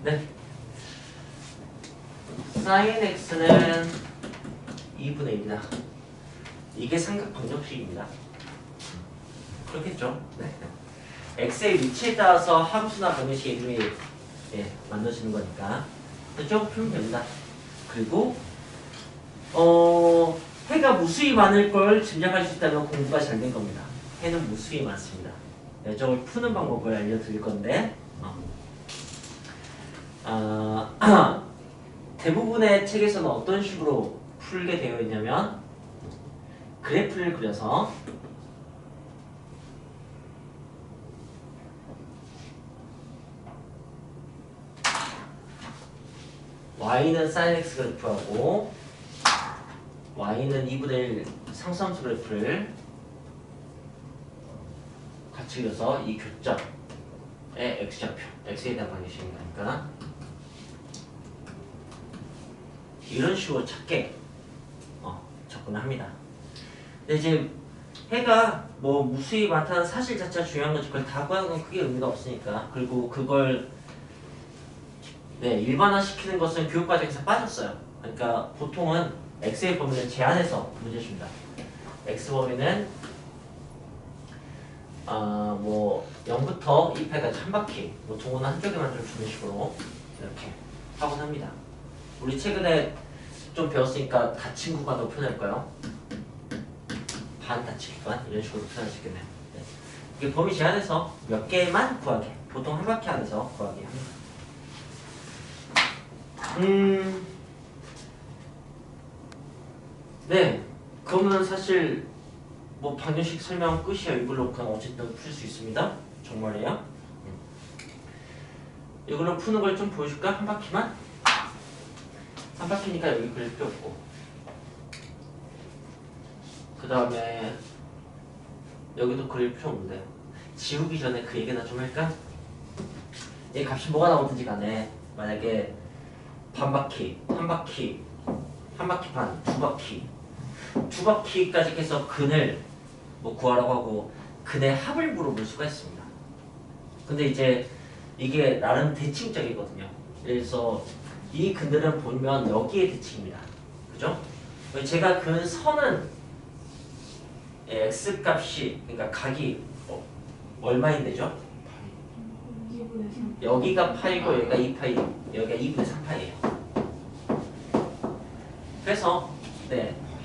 네. sin x는 2분의 1이다. 이게 삼각 방정식입니다. 그렇겠죠? 네. x의 위치에 따라서 함수나 방정식 이름이 만들어지는 거니까 이쪽으로 풀면 됩니다. 그리고 해가 무수히 많을 걸 짐작할 수 있다면 공부가 잘 된 겁니다. 해는 무수히 많습니다. 이쪽을 푸는 방법을 알려드릴 건데 대부분의 책에서는 어떤 식으로 풀게 되어 있냐면 그래프를 그려서 y는 sin x 그래프하고 y는 2분의 1 상수함수 그래프를 같이 그려서 이 교점의 x좌표, x에 대한 방정식이니까 이런 식으로 찾게 접근을 합니다. 근데 이제 해가 뭐 무수히 많다는 사실 자체가 중요한 거지 그걸 다 구하는 건 크게 의미가 없으니까. 그리고 그걸 일반화시키는 것은 교육과정에서 빠졌어요. 그러니까 보통은 x의 범위는 제한해서 문제 줍니다. x 범위는 뭐 0부터 2파까지 한 바퀴, 뭐 동호는 한쪽에만 좀 주는 식으로 이렇게 하곤 합니다. 우리 최근에 좀 배웠으니까 닫힌 구간으로 표현할까요? 반 닫힌 구간 이런 식으로 표현할 수 있겠네요. 네. 이게 범위 제한해서 몇 개만 구하게, 보통 한 바퀴 안에서 구하게 합니다. 네, 그러면 사실 뭐 방정식 설명 끝이에요. 이걸로 그냥 어쨌든 풀 수 있습니다. 정말이에요. 이걸로 푸는 걸 좀 보여줄까? 한 바퀴만? 한 바퀴니까 여기 그릴 필요 없고 그 다음에 여기도 그릴 필요 없는데 지우기 전에 그 얘기나 좀 할까? 이 값이 뭐가 나오든지 간에 만약에 반 바퀴, 한 바퀴, 한 바퀴 반, 두 바퀴, 두 바퀴까지 해서 근을 뭐 구하라고 하고 근의 합을 물어볼 수가 있습니다. 근데 이제 이게 나름 대칭적이거든요. 그래서 이 근들은 보면 여기에 대칭입니다. 그죠? 제가 그 선은 x 값이 그러니까 각이 얼마인데죠? 여기가 파이고 여기가 2파이, 여기가 2분의 3파이예요. 그래서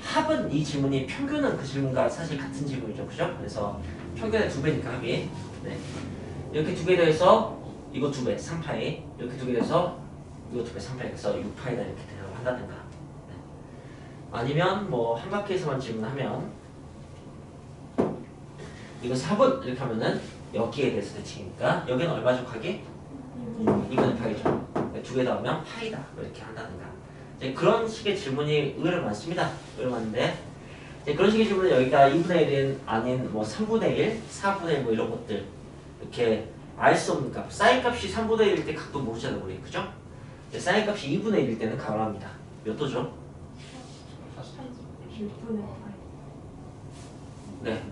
합은 이 질문이 평균은 그 질문과 사실 같은 질문이죠, 그죠? 그래서 평균의 2배니까 합이 이렇게 2배 더해서 이거 2배 3파이, 이렇게 2배 더해서 이거 2배 3파이, 그래서 6파이다 이렇게 대답을 한다든가. 아니면 뭐 한 바퀴에서만 질문하면 이거 4분 이렇게 하면은 여기에 대해서 대칭이니까 여기는 얼마죠, 각이? 이거는 파이죠. 2개 더하면 파이다 이렇게 한다든가. 그런 식의 질문이 의외로 많습니다. 의외로 많은데 그런 식의 질문은 여기가 2분의 1은 아닌 뭐 3분의 1, 4분의 1 뭐 이런 것들 이렇게 알 수 없는 값. 사인 값이 3분의 1일 때 각도 모르잖아요, 우리. 그죠? 사인 값이 2분의 1일 때는 각을 합니다. 몇 도죠? 6분의 8. 네.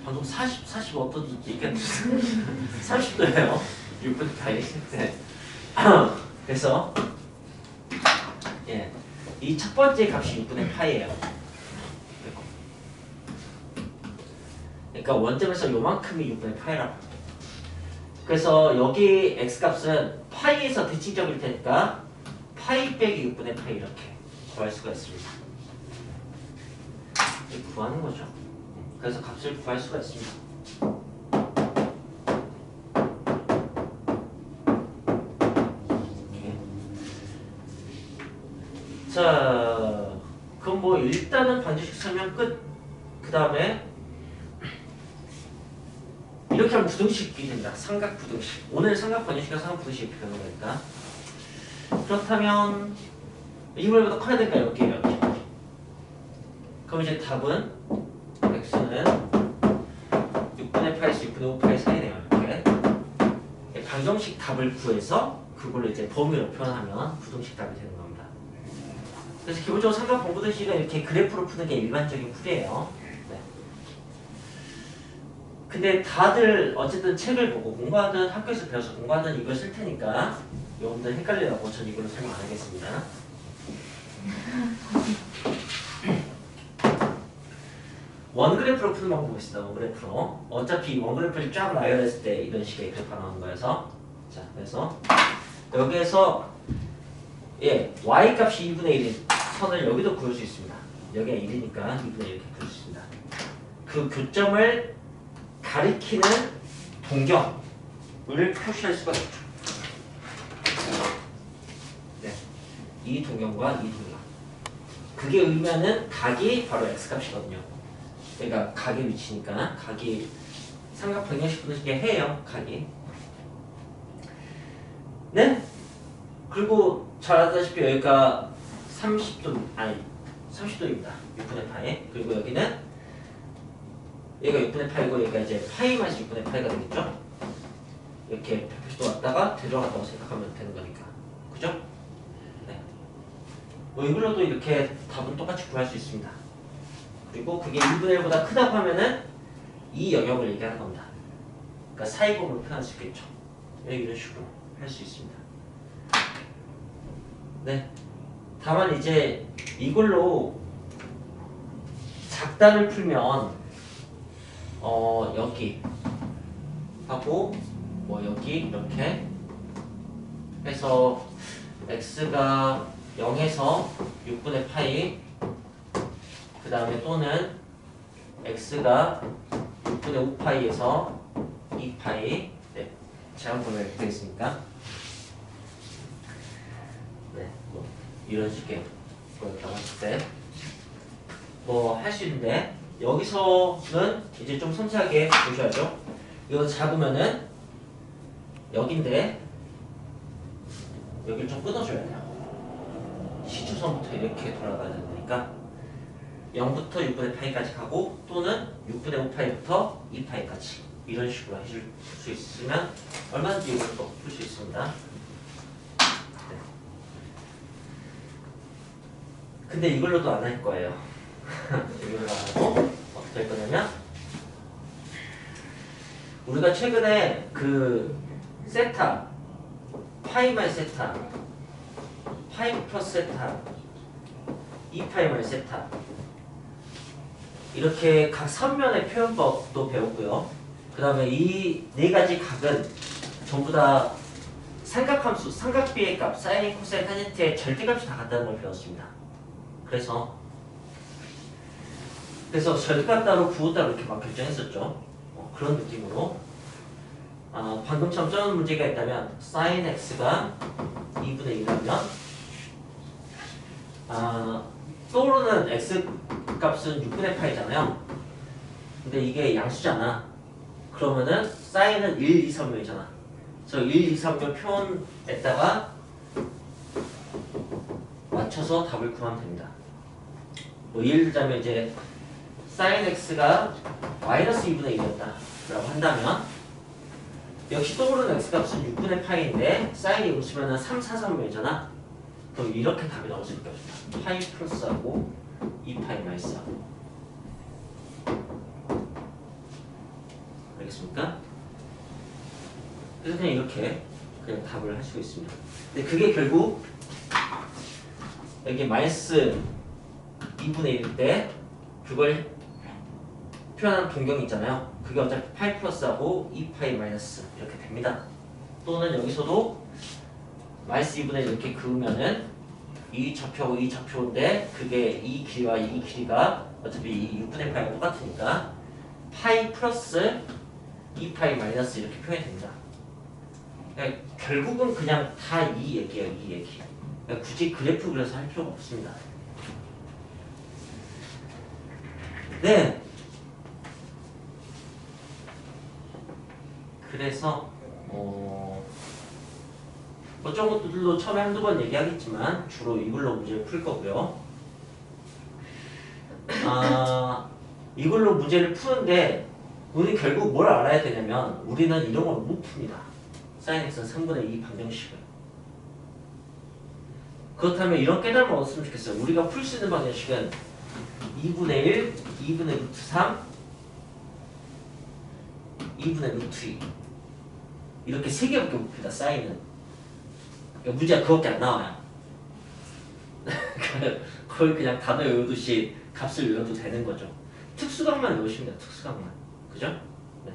방금 40 어떤 얘기했죠? 30도예요. 6분의 8. 네. 그래서 이 첫 번째 값이 6분의 파이예요. 그러니까 원점에서 요만큼이 6분의 파이라고. 그래서 여기 x 값은 파이에서 대칭적일 테니까 파이 빼기 6분의 파이 이렇게 구할 수가 있습니다. 이렇게 구하는 거죠. 그래서 값을 구할 수가 있습니다. 자, 그럼 뭐 일단은 방정식 설명 끝. 그 다음에 이렇게 하면 부등식이 됩니다. 삼각 부등식. 오늘 삼각 방정식과 삼각 부등식이 필요한 거니까. 그렇다면 이물보다 커야 될까요? 여기에요. 그럼 이제 답은 x는 6분의 8에서 6분의 5파이 사이네요. 이렇게 방정식 답을 구해서 그걸로 이제 범위로 표현하면 부등식 답이 되는 겁니다. 그래서 기본적으로 삼각 방부등식은 이렇게 그래프로 푸는 게 일반적인 풀이에요. 근데 다들 어쨌든 책을 보고 공부하든 학교에서 배워서 공부하든 이걸 쓸 테니까 여러분들 헷갈리라고 전 이걸로 설명 안 하겠습니다. 원그래프로 푸는 방법이 있습니다. 원그래프로. 어차피 원그래프를 쫙 나열했을 때 이런 식의 그래프가 나오는 거여서 자, 그래서 여기에서 예, y 값이 2분의 1인 선을 여기도 그을 수 있습니다. 여기가 1이니까 2분의 1 이렇게 그을 수 있습니다. 그 교점을 가리키는 동경을 표시할 수가 있죠. 네, 이 동경과 이 동경. 그게 의미하는 각이 바로 x값이거든요. 그러니까 각의 위치니까 각이 삼각 180도씩 해요. 각이. 네? 그리고 잘 아다시피 여기가 30도 아니 30도입니다. 6분의 파이. 그리고 여기는 얘가 6분의 파이고 얘가 이제 파이 마이너스 6분의 파이가 되겠죠? 이렇게 180도 왔다가 되돌아갔다고 생각하면 되는 거니까. 그죠? 네. 뭐 이걸로도 이렇게 답은 똑같이 구할 수 있습니다. 그리고 그게 1분의 1보다 크다고 하면은 이 영역을 얘기하는 겁니다. 그러니까 사이곱으로 표현할 수 있겠죠. 이런 식으로 할 수 있습니다. 네. 다만 이제 이걸로 작단을 풀면 여기 하고 뭐 여기 이렇게 해서 x가 0에서 6분의 파이 그 다음에 또는 x가 6분의 5파이에서 2파이 네, 제한form을 이렇게 되겠습니까? 네, 뭐 이런 식의 거였다고 했을 때 뭐 할 수 있는데 여기서는 이제 좀 섬세하게 보셔야죠. 이거 잡으면은 여긴데 여기를 좀 끊어줘야 돼요. 시초선부터 이렇게 돌아가야 되니까 0부터 6분의 파이까지 가고 또는 6분의 5파이부터 2파이까지 이런 식으로 해줄 수 있으면 얼마든지 이걸 또 풀 수 있습니다. 네. 근데 이걸로도 안 할 거예요. 이걸로 안 하고 어떻게 할 거냐면 우리가 최근에 그 세타 파이 마이너스 세타 파이 플러스 세타 2파이 마이너스 세타 이렇게 각 선면의 표현법도 배웠고요. 그 다음에 이 네 가지 각은 전부 다 삼각함수, 삼각비의 값, 사인, 코사인, 탄젠트의 절대값이 다 같다는 걸 배웠습니다. 그래서 절대값 따로 부호 따로 이렇게 막 결정했었죠. 그런 느낌으로 방금처럼 써놓은 문제가 있다면 sin x가 2분의 1이라면 떠오르는 x 값은 6분의 파이잖아요. 근데 이게 양수잖아. 그러면은 사인은 1, 2, 3묘이잖아. 그래서 1, 2, 3묘 표현에다가 맞춰서 답을 구하면 됩니다. 뭐 예를 들자면 이제 sin x가 마이너스 2분의 1이었다 라고 한다면 역시 떠오르는 x값은 6분의 파이인데 사인이 웃으면 3, 4, 3묘이잖아. 그럼 이렇게 답이 나올 수밖에 없습니다. 파이 플러스하고 2파이 마이너스하고. 알겠습니까? 그래서 그냥 이렇게 그냥 답을 할 수 있습니다. 근데 그게 결국 여기 마이너스 2분의 1일 때 그걸 표현하는 동경이 있잖아요. 그게 어차피 파이 플러스하고 2파이 마이너스 이렇게 됩니다. 또는 여기서도 마이너스 2분의 1 이렇게 그으면은 이 좌표하고 이 좌표인데 그게 이 길이와 이 길이가 어차피 이 6분의 파이가 똑같으니까 파이 플러스 2파이 마이너스 이렇게 표현이 됩니다. 그러니까 결국은 그냥 다 이 얘기예요. 이 얘기. 그러니까 굳이 그래프 그려서 할 필요가 없습니다. 네. 그래서 어떤 것들도 처음에 한두 번 얘기하겠지만 주로 이걸로 문제를 풀 거고요. 이걸로 문제를 푸는데 우리는 결국 뭘 알아야 되냐면 우리는 이런 걸 못 풉니다. sin x는 3분의 2 방정식을. 그렇다면 이런 깨달음을 얻었으면 좋겠어요. 우리가 풀 수 있는 방정식은 2분의 1, 2분의 루트 3 2분의 루트 2 이렇게 3개밖에 못 풉니다. 사인은. 그러니까 문제가 그거밖에 안 나와요. 거의 그냥 단어 외우듯이 값을 외워도 되는 거죠. 특수각만 외우시면 돼요. 특수각만. 그죠? 네.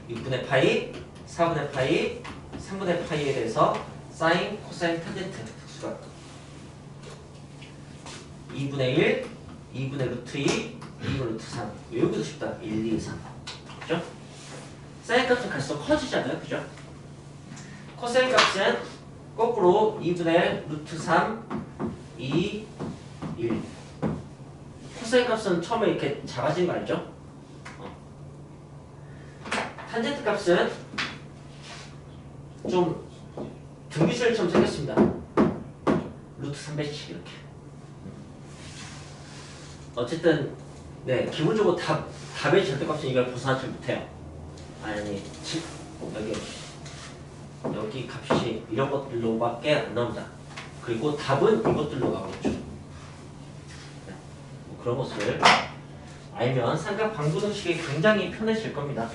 6분의 파이, 4분의 파이, 3분의 파이에 대해서 사인, 코사인, 탄젠트 특수각 2분의 1, 2분의 루트 2, 2분의 루트 3 외우기도 쉽다. 1, 2, 3 그죠? 사인 값은 갈수록 커지잖아요. 그죠? 코사인 값은 거꾸로 2분의 루트 3, 2, 1 코사인 값은 처음에 이렇게 작아진 거 알죠? 탄젠트 값은 좀 등비술처럼 생겼습니다. 루트 300씩 이렇게. 어쨌든 네 기본적으로 답의 절대값은 이걸 벗어나지 못해요. 아니 여기 값이 이런 것들로밖에 안 나옵니다. 그리고 답은 이것들로 나오겠죠. 네, 뭐 그런 것을 알면 삼각 방부등식이 굉장히 편해질 겁니다.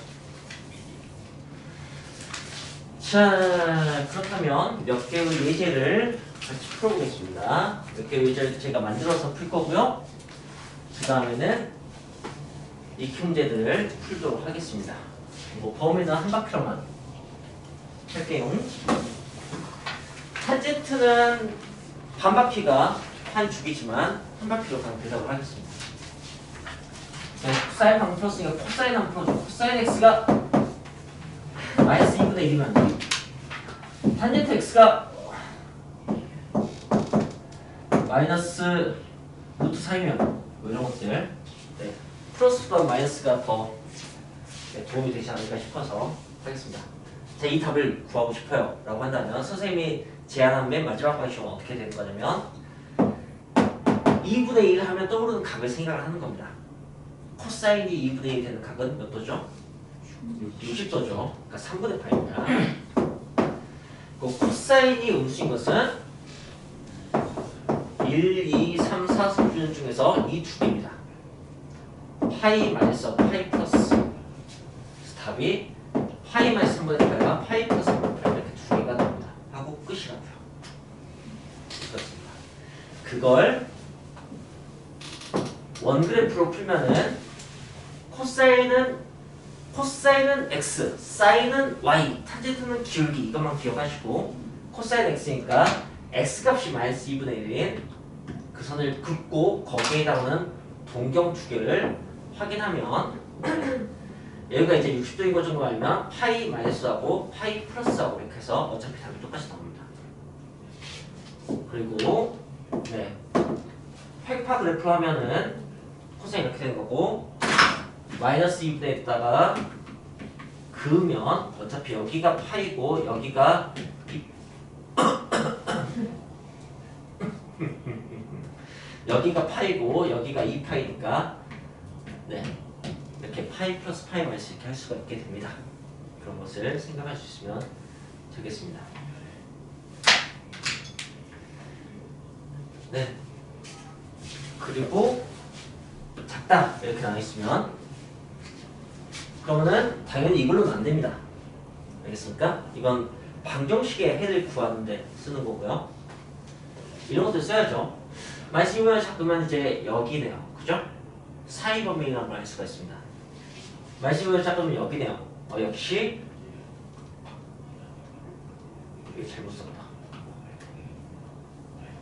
자, 그렇다면 몇 개의 예제를 같이 풀어보겠습니다. 몇 개의 예제를 제가 만들어서 풀 거고요. 그 다음에는 익히 문제들을 풀도록 하겠습니다. 뭐 범위는 한 바퀴로만 할게요. 탄젠트는 반 바퀴가 한 주기지만 한 바퀴로 그냥 대답을 하겠습니다. 네, 코사인 방금 풀었으니까 코사인 한번 풀어줘. 코사인 x가 마이너스 2분의 1이면 탄젠트 x가 마이너스 루트 3이면 뭐 이런 것들 네, 플러스보다 마이너스가 더 네, 도움이 되지 않을까 싶어서 하겠습니다. 자, 이 답을 구하고 싶어요 라고 한다면 선생님이 제안한 맨 마지막 방식은 어떻게 되는 거냐면 2분의 1 하면 떠오르는 각을 생각을 하는 겁니다. 코사인이 2분의 1 되는 각은 몇 도죠? 60도죠. 그러니까 3분의 8입니다. 그 코사인이 음수인 것은 1, 2, 3, 4 수준 중에서 이 두 개입니다. 파이 마이너스 파이 플러스 답이 파이 마이너스 3분의 8과 파이 플러스 3분의 8 이렇게 두 개가 나옵니다. 하고 끝이라고요. 그렇습니다. 그걸 원그래프로 풀면은 코사인은 x, 사인은 y, 탄젠트는 기울기 이것만 기억하시고 코사인 x니까 x 값이 마이너스 2분의 1인 그 선을 긋고 거기에 해당하는 동경 두 개를 확인하면 여기가 이제 60도인 것 정도 알면 파이 마이너스하고 파이 플러스하고 이렇게 해서 어차피 답이 똑같이 나옵니다. 그리고 네 획파 그래프 하면은 코사인 이렇게 되는 거고 마이너스 2분의 1에다가 그으면 어차피 여기가 파이고 여기가 여기가 파이고 여기가 2파이니까 네 이렇게 파이 플러스 파이 마이너스 이렇게 할 수가 있게 됩니다. 그런 것을 생각할 수 있으면 되겠습니다. 네 그리고 작다 이렇게 나와있으면 그러면은 당연히 이걸로는 안 됩니다. 알겠습니까? 이건 방정식의 해를 구하는데 쓰는 거고요. 이런 것들 써야죠. 마이너스 2분의 작으면 이제 여기네요. 그죠? 사이 범위라는 걸 알 수가 있습니다. 마이너스 2분의 작으면 여기네요. 역시 이게 잘못 썼다.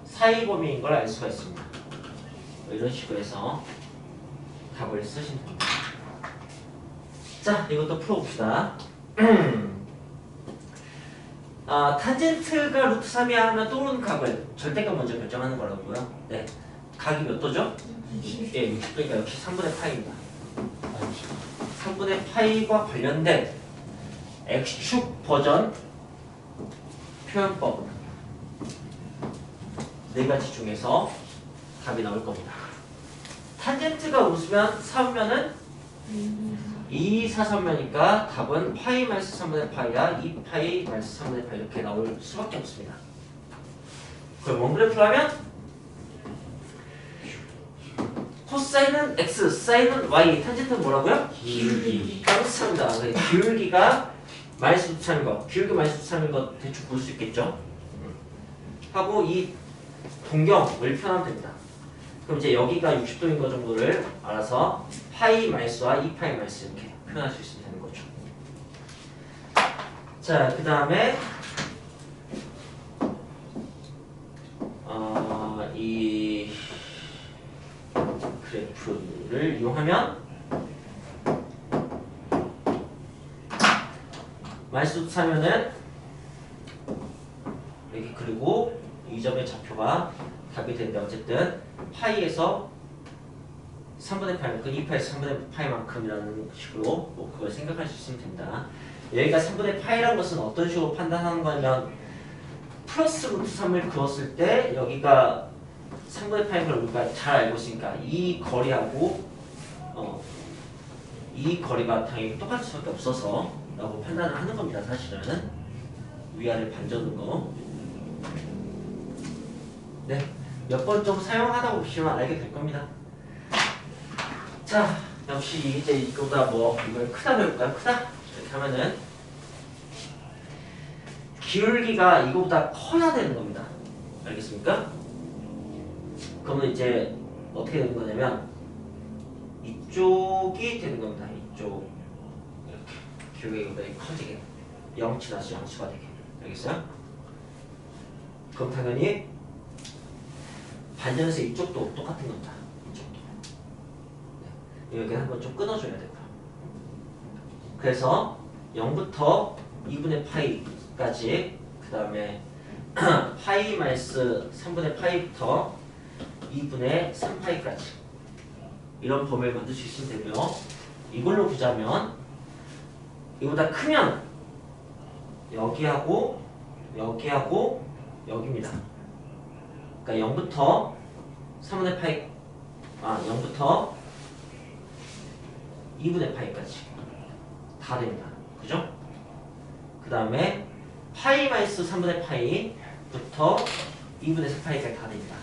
사이 범위인 걸 알 수가 있습니다. 이런 식으로 해서 답을 쓰시면 됩니다. 자, 이것도 풀어봅시다. 탄젠트가 루트 3이야 하면 떠오르는 각을 절대값 먼저 결정하는 거라고요. 네, 각이 몇 도죠? 예, 60도니까 역시 3분의 파이입니다. 3분의 파이와 관련된 X축 버전 표현법 4가지 중에서 답이 나올 겁니다. 탄젠트가 웃으면 3면은 2, 4선면이니까 답은 파이 마이너스 3분의 파이야 2파이 마이너스 3분의 파이 이렇게 나올 수밖에 없습니다. 그럼 원그래프를 하면 코사인은 x, 사인은 y, 탄젠트는 뭐라고요? 기울기. 감사합니다. 기울기가 마이너스 2차인 거, 기울기 마이너스 2차인 거 대충 볼 수 있겠죠? 하고 이 동경을 표현하면 됩니다. 그럼 이제 여기가 60도인 거 정도를 알아서 파이 마이너스와 2파이 마이너스 이렇게 표현할 수 있으면 되는 거죠. 자, 그 다음에 이 그래프를 이용하면 마이너스 2차면은 여기 그리고 이 점의 좌표가 답이 되는데 어쨌든 파이에서 3분의 파이만큼 2파이에서 3분의 파이만큼이라는 식으로 뭐 그걸 생각할 수 있으면 된다. 여기가 3분의 파이라는 것은 어떤 식으로 판단하는 거냐면 플러스 루트 3을 그었을 때 여기가 3분의 파이인 걸 우리가 잘 알고 있으니까 이 거리하고 이 거리가 당연히 똑같을 수밖에 없어서 라고 판단을 하는 겁니다. 사실은 위아래 반전는 거. 네, 몇 번 좀 사용하다 보시면 알게 될 겁니다. 자, 역시 이제 이거보다 뭐 이걸 크다 배울까요? 크다? 이렇게 하면은 기울기가 이거보다 커야 되는 겁니다. 알겠습니까? 그러면 이제 어떻게 되는 거냐면 이쪽이 되는 겁니다. 이쪽 이렇게 기울기가 이거보다 커지게 0 지나서 0수가 되게. 알겠어요? 그럼 당연히 반전해서 이쪽도 똑같은 겁니다. 이쪽도. 네. 여기 한번 좀 끊어줘야 되고요. 그래서 0부터 2분의 파이까지 그 다음에 파이 마이너스 3분의 파이부터 2분의 3파이까지 이런 범위를 만들 수 있으면 되고요. 이걸로 보자면 이거보다 크면 여기하고 여기하고 여기입니다. 그러니까 0부터 3분의 파이 0부터 2분의 파이까지 다 됩니다. 그죠? 그 다음에 파이 마이너스 3분의 파이부터 2분의 4파이까지 다 됩니다.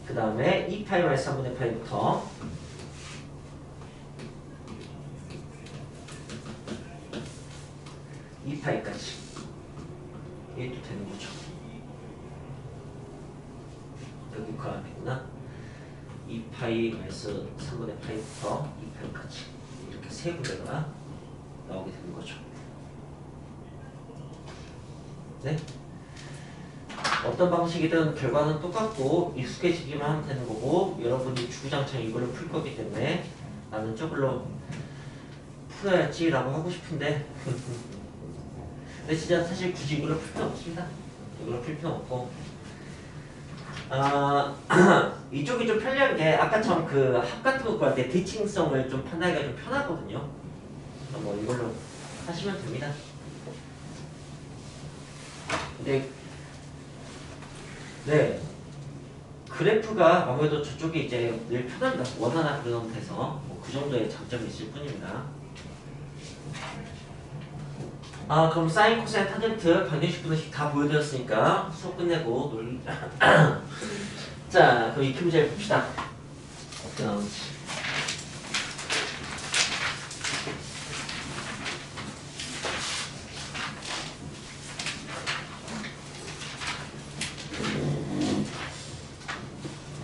그 다음에 2파이 마이너스 3분의 파이부터 2파이까지 이게 또 되는 거죠. 여기 그 앞이구나. 2파이 마이너스 3분의 파이부터 2파이까지 이렇게 세 군데가 나오게 되는 거죠. 네? 어떤 방식이든 결과는 똑같고 익숙해지기만 하면 되는 거고 여러분이 주구장창 이거를 풀 거기 때문에 나는 저걸로 풀어야지라고 하고 싶은데 근데 진짜 사실 굳이 이걸로 풀 필요 없습니다. 이걸로 풀 필요 없고 이쪽이 좀 편리한 게 아까처럼 그 합 같은 거 구할 때 대칭성을 좀 판단하기가 좀 편하거든요. 뭐 이걸로 하시면 됩니다. 근데 네 그래프가 아무래도 저쪽이 이제 늘 편합니다. 원하나 그런 데서 뭐 그 정도의 장점이 있을 뿐입니다. 그럼 사인, 코사인, 탄젠트 160분씩 다 보여드렸으니까 수업 끝내고 놀. 자, 그럼 익히 문제를 봅시다. 어떻게 나오는지.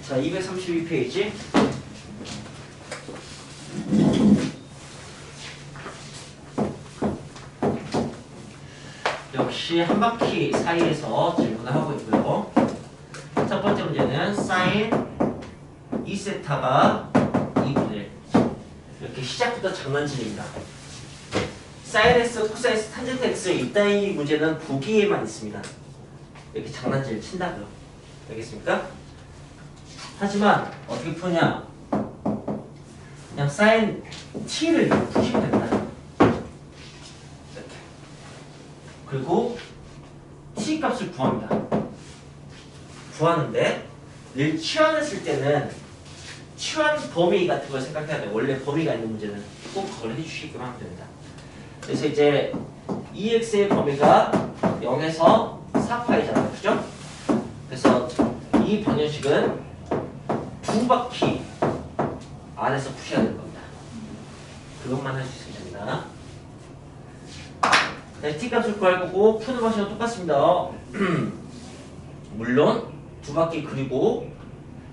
자, 232페이지. 역시 한 바퀴 사이에서 질문을 하고 있고요. 첫 번째 문제는 사인 2세타가 2분의 1 이렇게 시작부터 장난질입니다. 사인 x, 코사인 x, 탄젠트 x 이따위 문제는 보기에만 있습니다. 이렇게 장난질 친다고요. 알겠습니까? 하지만 어떻게 푸냐? 그냥 사인 t를 푸시면 된다. 이렇게. 그리고 t 값을 구합니다. 구하는데 늘 치환했을 때는 치환 범위 같은 걸 생각해야 돼. 원래 범위가 있는 문제는 꼭 그걸 해주시기만 하면 됩니다. 그래서 이제 EX의 범위가 0에서 4파이잖아요. 그죠? 그래서 이 방정식은 두 바퀴 안에서 푸셔야 될 겁니다. 그것만 할 수 있으면 됩니다. 네, t값을 구할 거고 푸는 방식은 똑같습니다. 물론 두 바퀴 그리고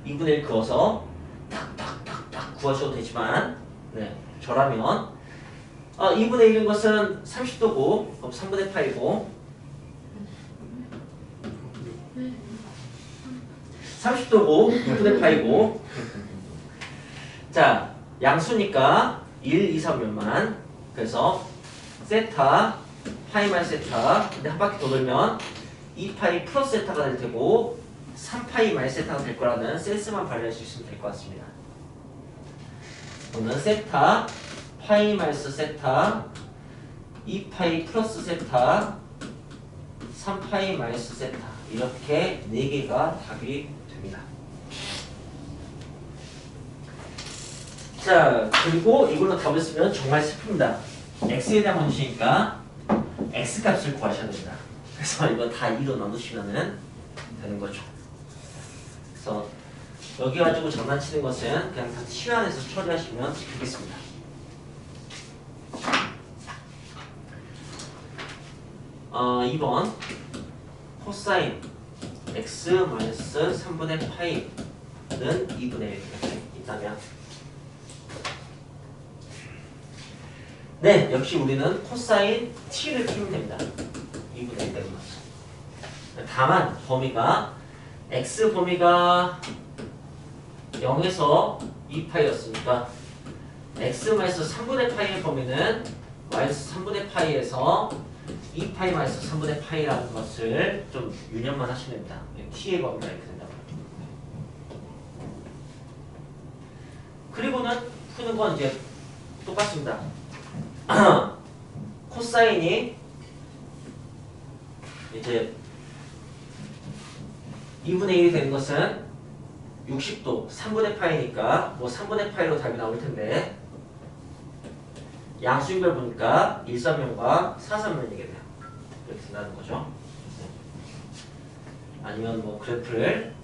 2분의 1 그어서 탁탁탁탁 구하셔도 되지만 네, 저라면 2분의 1인 것은 30도고 그럼 3분의 파이고 30도고 6분의 파이고 자 양수니까 1, 2, 3면만 그래서 세타 파이 마이너스 세타 근데 한 바퀴 더 돌면 2파이 플러스 세타가 될 테고 3파이 마이너스 세타가 될 거라는 센스만 발휘할 수 있으면 될 것 같습니다. 오늘 세타 파이 마이너스 세타 2파이 플러스 세타 3파이 마이너스 세타 이렇게 4개가 답이 됩니다. 자 그리고 이걸로 답을 쓰면 정말 슬픕니다. x에 대한 문제니까 x값을 구하셔야 됩니다. 그래서 이거 다 2로 나누시면 되는 거죠. 그래서 여기 가지고 장난치는 것은 그냥 다 치환해서 처리하시면 되겠습니다. 어, 2번 코사인 x 마이너스 3분의 파이는 2분의 1 이렇게 있다면 네, 역시 우리는 코사인 t를 키우면 됩니다. 2분의 1 되는 거죠. 다만 범위가 x 범위가 0에서 2파이였으니까 x 마이너스 3분의 파이의 범위는 마이너스 3분의 파이에서 2파이 마이너스 3분의 파이라는 것을 좀 유념만 하시면 됩니다. t의 범위가 이렇게 된다고요. 그리고는 푸는 건 이제 똑같습니다. 코사인이 이제 2분의 1이 되는 것은 60도 3분의 파이니까 뭐 3분의 파이로 답이 나올 텐데 양수인걸 보니까 1,3면과 4,3면이게 돼요. 이렇게 된다는 거죠. 아니면 뭐 그래프를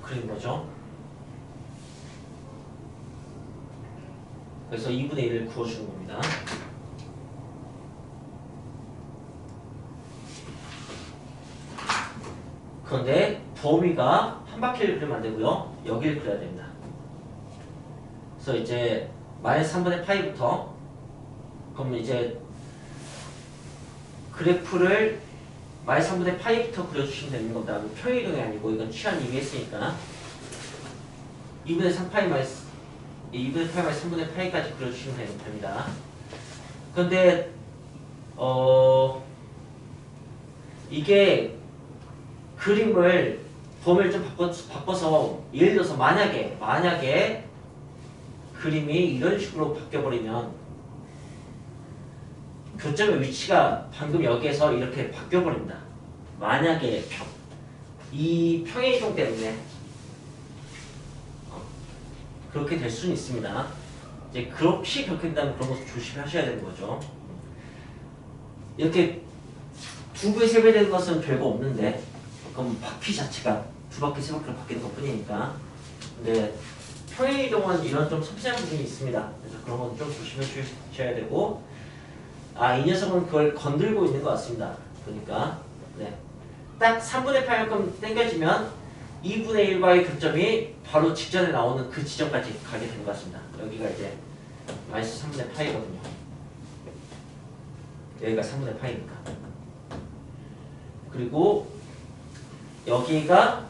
그린 거죠. 그래서 2분의 1을 구워주는 겁니다. 그런데 범위가 한 바퀴를 그리면 안 되고요. 여기를 그려야 됩니다. 그래서 이제 마이너스 3분의 파이부터 그럼 이제 그래프를 마이너스 3분의 파이부터 그려주시면 되는 겁니다. 평행이동이 아니고 이건 취한 이미 했으니까 2분의 3파이 마이너스 2분의 파이 마이너스 3분의 파이까지 그려주시면 됩니다. 그런데 이게 그림을 범위를 좀 바꿔서 예를 들어서 만약에 그림이 이런 식으로 바뀌어버리면 교점의 위치가 방금 여기에서 이렇게 바뀌어버립니다. 만약에 이 평행이동 때문에 그렇게 될 수는 있습니다. 이제 그렇게 된다면 그런 것을 조심하셔야 되는 거죠. 이렇게 2배, 3배 되는 것은 별거 없는데 그럼 바퀴 자체가 2바퀴, 3바퀴로 바뀌는 것 뿐이니까 근데 평행이동은 이런 좀 섬세한 부분이 있습니다. 그래서 그런 건 좀 조심해 주셔야 되고 이 녀석은 그걸 건들고 있는 것 같습니다. 그러니까 네. 딱 3분의 8만큼 당겨지면 2분의 1과의 교점이 바로 직전에 나오는 그 지점까지 가게 되는 것 같습니다. 여기가 이제 마이너스 3분의 파이거든요. 여기가 3분의 파이니까. 그리고 여기가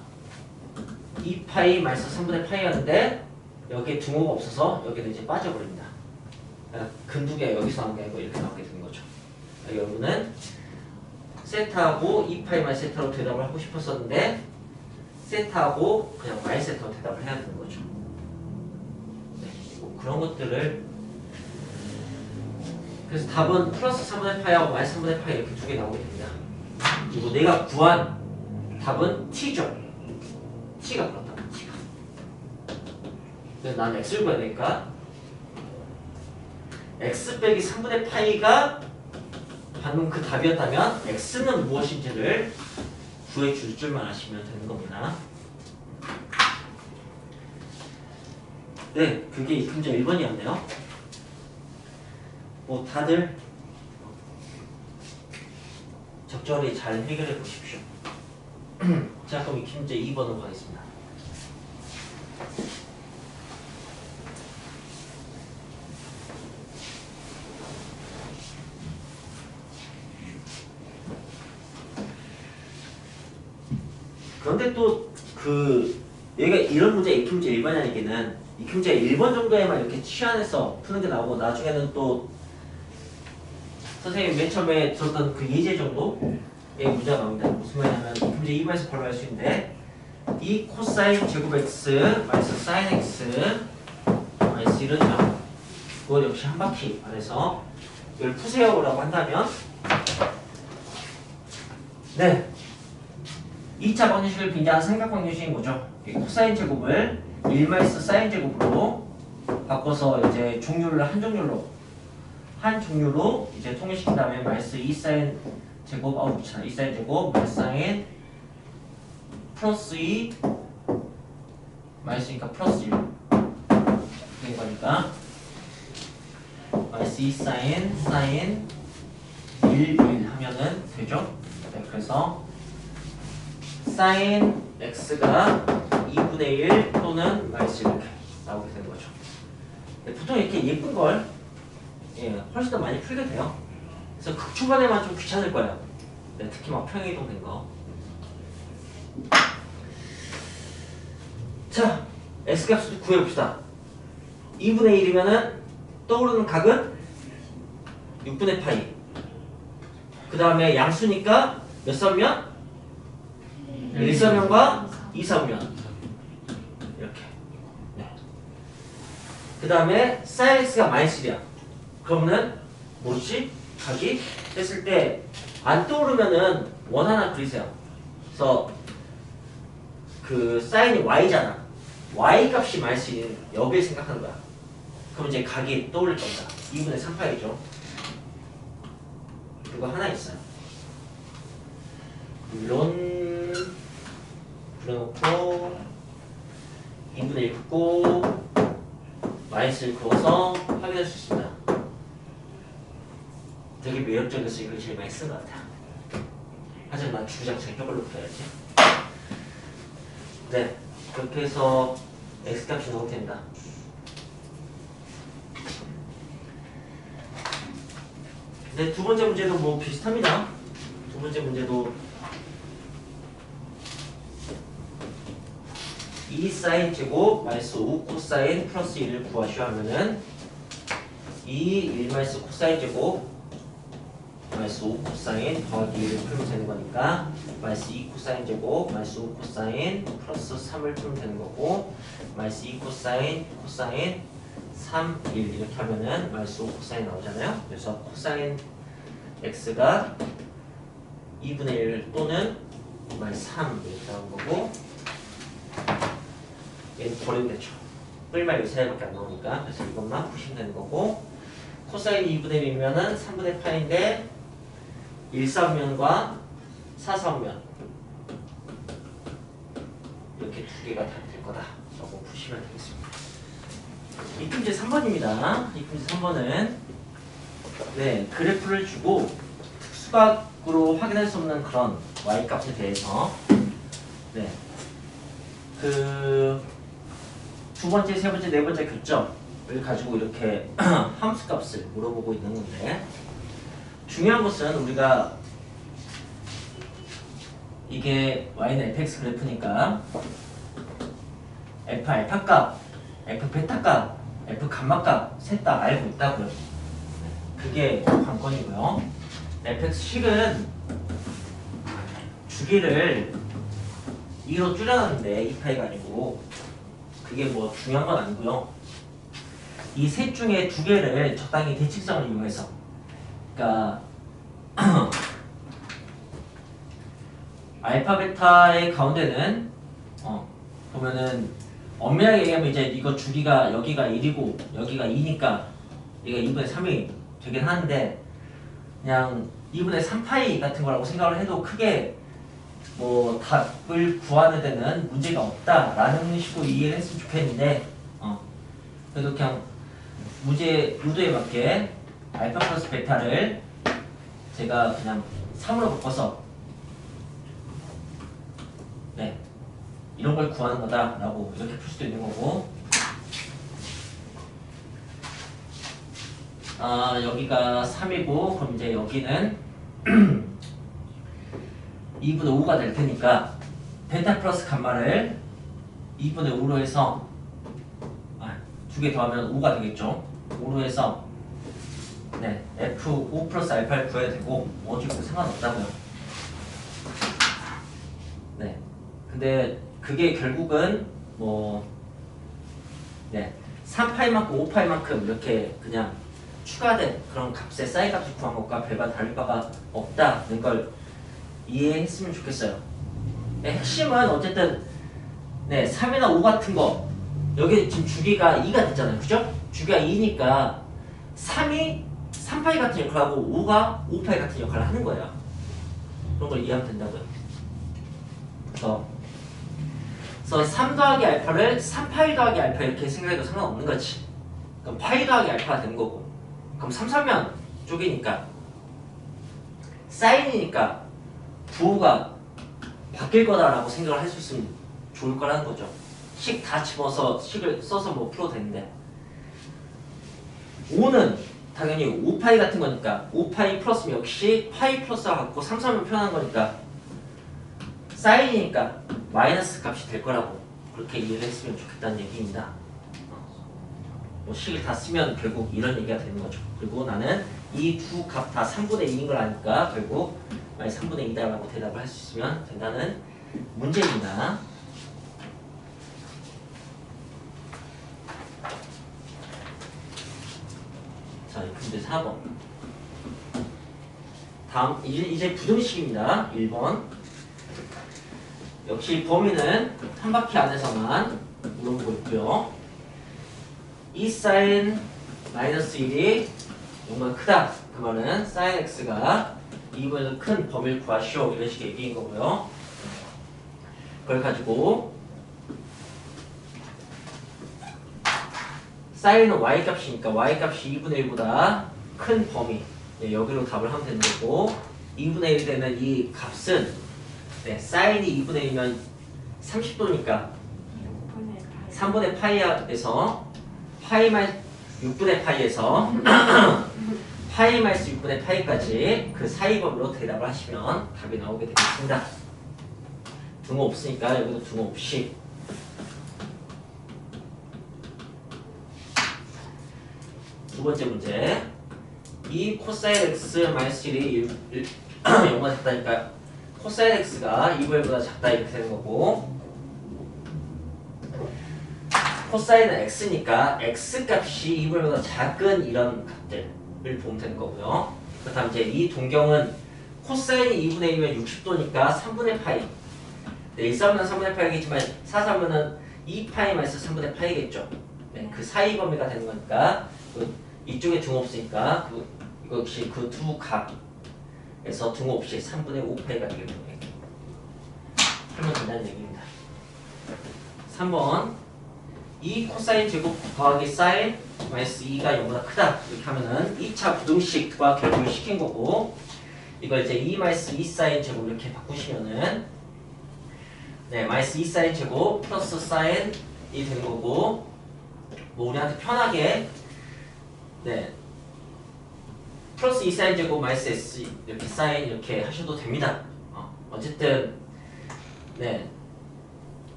2파이 마이너스 3분의 파이였는데 여기에 등호가 없어서 여기는 이제 빠져버립니다. 근두기가 여기서 나온 게 아니고 이렇게 나오게 되는 거죠. 여러분은 세타하고 2파이 마이너스 세타로 대답을 하고 싶었었는데 세타하고 그냥 마이너스 세타로 대답을 해야 되는 거죠. 네, 뭐 그런 것들을 그래서 답은 플러스 3분의 파이하고 마이너스 3분의 파이 이렇게 두 개 나오게 됩니다. 그리고 내가 구한 답은 t죠. t가 그렇다. t가. 근데 난 x를 구해야 되니까 x 빼기 3분의 파이가 방금 그 답이었다면 x는 무엇인지를 구해줄 줄만 아시면 되는 겁니다. 네, 그게 이 문제 1번이었네요. 뭐 다들 적절히 잘 해결해 보십시오. 자, 그럼 이 문제 2번으로 가겠습니다. 그런데 또 얘가 이런 문제 익히 문제 1번이 아니기는 익히 문제 1번 정도에만 이렇게 치환해서 푸는 게 나오고 나중에는 또 선생님이 맨 처음에 들었던 그 예제 정도의 문제가 나옵니다. 무슨 말이냐면 익히 문제 2번에서 바로 할 수 있는데 이 코사인 제곱 x 마이너스 사인 x 마이너스 1은요. 그걸 역시 한 바퀴 안에서 이걸 푸세요 라고 한다면 네 2차 방정식을 빙자한 삼각방정식인 거죠. 코사인 제곱을 1 마이너스 사인 제곱으로 바꿔서 이제 종류를 한 종류로 이제 통일시킨 다음에 마이너스 2 사인 제곱 2 사인 제곱 마이너스 사인 플러스 2 마이너스니까 플러스 1 된 거니까 마이너스 2 사인 1 하면은 되죠. 네, 그래서 사인 x가 2분의 1 또는 마이너스 이렇게 나오게 되는 거죠. 네, 보통 이렇게 예쁜 걸 훨씬 더 많이 풀게 돼요. 그래서 극 초반에만 좀 귀찮을 거예요. 네, 특히 막 평행이동 된 거. 자, x값을 구해봅시다. 2분의 1이면은 떠오르는 각은 6분의 파이. 그 다음에 양수니까 몇 선면? 1선면과 2선면 이렇게. 네. 그 다음에 sin x가 마이너스 1이야. 그러면은 뭐지? 각이 했을 때 안 떠오르면은 원 하나 그리세요. 그래서 그 사인이 y잖아. y 값이 마이너스 1 여기를 생각하는 거야. 그럼 이제 각이 떠올릴 겁니다. 2분의 3파이죠. 그거 하나 있어요. 물론 그려놓고 2분의 1 긋고 마이너스를 그어서 확인할 수 있습니다. 되게 매력적이어서 이걸 제일 많이 쓴 것 같아요. 하지만 난 주장창 저걸로 그려야지. 네, 그렇게 해서 x값이 나오게 됩니다. 네, 두 번째 문제도 뭐 비슷합니다. 두 번째 문제도 2 사인 제곱 마이너스 5 코사인 플러스 1을 구하시오 하면은 1 마이너스 코사인 제곱 마이너스 5 코사인 더하기 1을 풀면 되는 거니까 마이너스 2 코사인 제곱 마이너스 5 코사인 플러스 3을 풀면 되는 거고 마이너스 2 코사인 3, 1 이렇게 하면은 마이너스 5 코사인 나오잖아요. 그래서 코사인 x가 2분의 1 또는 마이너스 3 이렇게 나온 거고 얘는 버리면 되죠. 뿔말 이 사이밖에 안 나오니까. 그래서 이것만 푸시면 되는 거고 코사인 2분의 1이면은 3분의 파인데 1사분면과 4사분면 이렇게 두 개가 다 될 거다 라고 푸시면 되겠습니다. 이 문제 3번입니다. 이 문제 3번은 네, 그래프를 주고 특수각으로 확인할 수 없는 그런 y값에 대해서 네, 그 두 번째, 세 번째, 네 번째 교점을 가지고 이렇게 함수값을 물어보고 있는 건데 중요한 것은 우리가 이게 y는 fx 그래프니까 f 알파값, f 베타값, f 감마값 셋 다 알고 있다고요. 그게 관건이고요. fx식은 주기를 2로 줄여놨는데 2파이가 아니고 그게 뭐 중요한 건 아니고요. 이 셋 중에 두 개를 적당히 대칭성을 이용해서 그러니까 알파 베타의 가운데는 보면은 엄밀하게 얘기하면 이제 이거 주기가 여기가 1이고 여기가 2니까 얘가 2분의 3이 되긴 하는데 그냥 2분의 3파이 같은 거라고 생각을 해도 크게 뭐 답을 구하는 데는 문제가 없다라는 식으로 이해를 했으면 좋겠는데 그래도 그냥 문제 요도에 맞게 알파 플러스 베타를 제가 그냥 3으로 바꿔서 네 이런 걸 구하는 거다라고 이렇게 풀 수도 있는 거고 여기가 3이고 그럼 이제 여기는 2분의 5가 될 테니까 베타 플러스 감마를 2분의 5로 해서 두 개 더하면 5가 되겠죠. 5로 해서 네 F5 플러스 알파를 구해야 되고 어디고 상관없다고요. 네 근데 그게 결국은 뭐 네 3파이만큼 5파이만큼 이렇게 그냥 추가된 그런 값의 사이 값을 구한 것과 별반 다를 바가 없다는 걸 이해했으면 좋겠어요. 네, 핵심은 어쨌든 네 3이나 5 같은 거 여기 지금 주기가 2가 됐잖아요. 그죠? 주기가 2니까 3이 3파이 같은 역할을 하고 5가 5파이 같은 역할을 하는 거예요. 그런 걸 이해하면 된다고요. 그래서 3 더하기 알파를 3파이 더하기 알파 이렇게 생각해도 상관없는 거지. 그럼 파이 더하기 알파가 되는 거고 그럼 3, 3면 쪽이니까 사인이니까 부호가 바뀔 거다라고 생각을 할 수 있으면 좋을 거라는 거죠. 식 다 집어서 식을 써서 뭐 풀어도 되는데 5는 당연히 5파이 같은 거니까 5파이 플러스면 역시 파이 플러스와 같고 3, 3을 표현한 거니까 사인이니까 마이너스 값이 될 거라고 그렇게 이해를 했으면 좋겠다는 얘기입니다. 뭐 식을 다 쓰면 결국 이런 얘기가 되는 거죠. 그리고 나는 이 두 값 다 3분의 2인 걸 아니까 결국 3분의 2다라고 대답을 할 수 있으면 된다는 문제입니다. 자, 문제 4번. 다음 이제 부등식입니다. 1번. 역시 범위는 한 바퀴 안에서만 물어보고 있고요. 이 사인 마이너스 1이 정말 크다. 그 말은 사인 x가 2분의 큰 범위를 구하시오. 이런 식의 얘기인 거고요. 그걸 가지고 사인은 y 값이니까 y 값이 2분의 1보다 큰 범위 네, 여기로 답을 하면 되는 거고 2분의 1 되는 이 값은 네, 사인이 2분의 1이면 30도니까 3분의 파이에서 파이 마이너스 6분의 파이에서 파이 마이너스 6분의 파이까지 그 사이 범위로 대답을 하시면 답이 나오게 되겠습니다. 등호 없으니까 여기도 등호 없이 두 번째 문제 이 코사인 x 마이너스 1이 0가 됐다니까 코사인 x가 2분의 1보다 작다 이렇게 되는 거고 코사인은 x니까 x 값이 2분의 1보다 작은 이런 값들을 보면 되는 거고요. 그렇다면 이제 이 동경은 코사인이 2분의 1이면 60도니까 3분의 파이 네, 1, 3은 3분의 파이겠지만 4, 3은 2파이 마이너스 3분의 파이겠죠. 네, 그 사이 범위가 되는 거니까 이쪽에 등호 없으니까 이거 역시 그 두 값에서 등호 없이 3분의 5파이가 되겠네요. 하면 된다는 얘기입니다. 3번 이 코사인 제곱 더하기 사인 마이너스 2가 0보다 크다 이렇게 하면은 2차 부등식과 결국을 시킨 거고 이걸 이제 2 마이너스 2 사인 제곱 이렇게 바꾸시면은 네 마이너스 2 사인 제곱 플러스 사인이 되는 거고 뭐 우리한테 편하게 네 플러스 2 사인 제곱 마이너스 s 이렇게 사인 이렇게 하셔도 됩니다. 어쨌든 네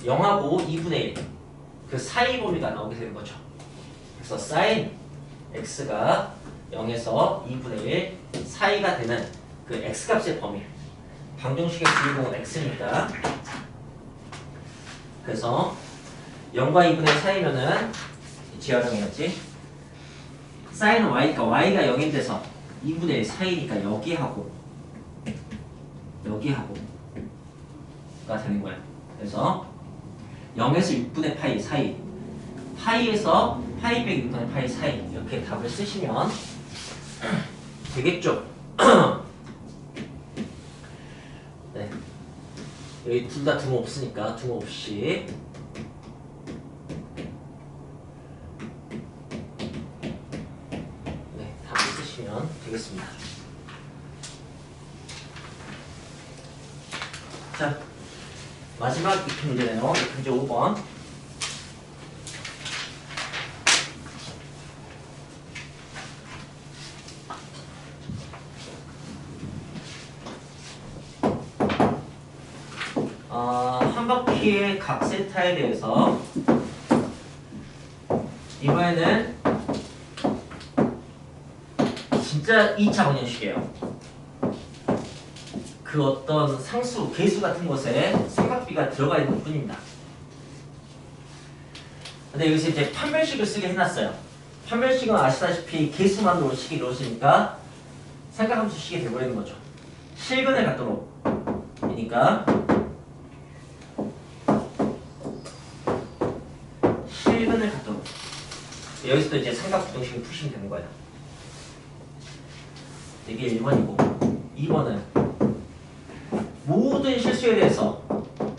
0하고 2분의 1 그 사이 범위가 나오게 되는 거죠. 그래서 사인 x가 0에서 2분의 1 사이가 되는 그 x값의 범위 방정식의 주인공은 x니까 그래서 0과 2분의 1 사이면은 재활용해야지 사인은 y니까 y가 0인 데서 2분의 1 사이니까 여기하고가 되는 거예요. 그래서 0에서 6분의 파이 사이, 파이에서 파이 빼기 6분의 파이 사이 이렇게 답을 쓰시면 되겠죠? 네. 여기 둘 다 등호 없으니까 등호 없이 네, 답을 쓰시면 되겠습니다. 자, 마지막 이표 문제네요. 이표 문제 5번. 한 바퀴의 각 세타에 대해서 이번에는 진짜 2차 방정식이에요. 그 어떤 상수, 계수 같은 것에 삼각비가 들어가 있는 것 뿐입니다. 근데 여기서 이제 판별식을 쓰게 해놨어요. 판별식은 아시다시피 계수만으로 식이 이루어지니까 삼각함수식이 되어버리는 거죠. 실근의 각도로이니까 실근의 각도로. 여기서도 이제 삼각부등식을 푸시면 되는 거예요. 이게 1번이고 2번은 모든 실수에 대해서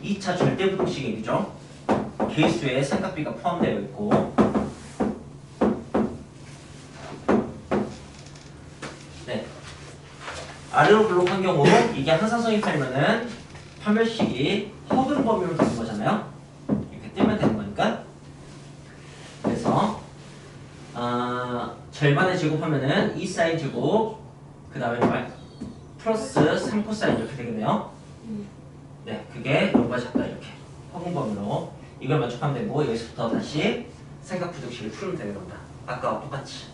2차 절대부등식이죠. 계수에 삼각비가 포함되어 있고, 네, 아래로 블록한 경우 이게 항상성이 팔면은 판별식이 허근 범위로 되는 거잖아요. 이렇게 뜨면 되는 거니까. 그래서 절반의 제곱하면은 2sin 제곱 그 다음에 플러스 3코사인 이렇게 되겠네요. 네, 그게 0과 작다 이렇게 허근범위로 이걸 만족하면 되고, 여기서부터 다시 삼각부등식을 풀면 되는 겁니다. 아까와 똑같이.